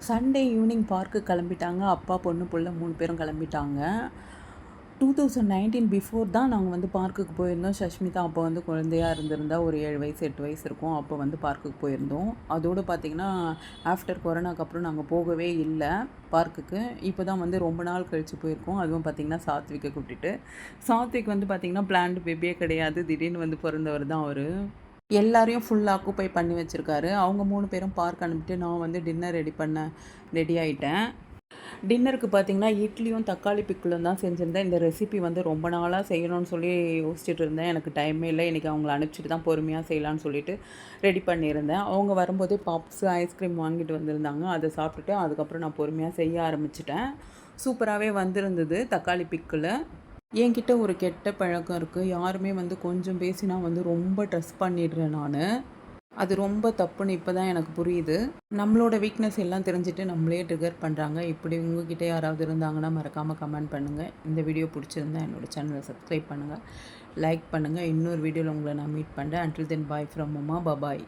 Sunday evening park கிளம்பிட்டாங்க. அப்பா, பொண்ணு, புள்ள 3 பேரும் கிளம்பிட்டாங்க. 2019 பிஃபோர் தான் நாங்கள் வந்து பார்க்குக்கு போயிருந்தோம். சஷ்மிதா அப்போ வந்து குழந்தையா இருந்திருந்தா. ஒரு 7 வயசு 8 வயசு இருக்கும். அப்போ வந்து பார்க்குக்கு போயிருந்தோம். அதோடு பார்த்திங்கன்னா ஆஃப்டர் கொரோனாக்கு அப்புறம் நாங்கள் போகவே இல்லை பார்க்குக்கு. இப்போ தான் வந்து ரொம்ப நாள் கழித்து போயிருக்கோம். அதுவும் பார்த்திங்கன்னா சாத்விக்கை கூட்டிகிட்டு. சாத்விக் வந்து பார்த்திங்கன்னா பிளான்டு பேபியே கிடையாது. திடீர்னு வந்து பிறந்தவர் தான் அவர். எல்லாரையும் ஃபுல் ஆக்குப்பை பண்ணி வச்சுருக்காரு. அவங்க 3 பேரும் பார்க் அனுப்பிட்டு நான் வந்து டின்னர் ரெடி ஆகிட்டேன். டின்னருக்கு பார்த்திங்கன்னா இட்லியும் தக்காளி பிக்கிளும் தான் செஞ்சுருந்தேன். இந்த ரெசிபி வந்து ரொம்ப நாளாக செய்யணும்னு சொல்லி யோசிச்சுட்டு இருந்தேன். எனக்கு டைமே இல்லை. இன்றைக்கி அவங்கள அனுப்பிச்சிட்டு தான் பொறுமையாக செய்யலான்னு சொல்லிட்டு ரெடி பண்ணியிருந்தேன். அவங்க வரும்போதே பப்ஸு ஐஸ்கிரீம் வாங்கிட்டு வந்திருந்தாங்க. அதை சாப்பிட்டுட்டு அதுக்கப்புறம் நான் பொறுமையாக செய்ய ஆரம்பிச்சிட்டேன். சூப்பராகவே வந்திருந்தது தக்காளி பிக்கிள். என்கிட்ட ஒரு கெட்ட பழக்கம் இருக்குது. யாருமே வந்து கொஞ்சம் பேசினா வந்து ரொம்ப ட்ரெஸ் பண்ணிடுறேன் நான். அது ரொம்ப தப்புன்னு இப்போ தான் எனக்கு புரியுது. நம்மளோட வீக்னஸ் எல்லாம் தெரிஞ்சுட்டு நம்மளே ட்ரிகர் பண்ணுறாங்க. இப்படி உங்ககிட்ட யாராவது இருந்தாங்கன்னா மறக்காமல் கமெண்ட் பண்ணுங்கள். இந்த வீடியோ பிடிச்சிருந்தா என்னோடய சேனலை சப்ஸ்கிரைப் பண்ணுங்கள், லைக் பண்ணுங்கள். இன்னொரு வீடியோவில் உங்களை நான் மீட் பண்ணுறேன். Until then bye from Uma. Bye bye.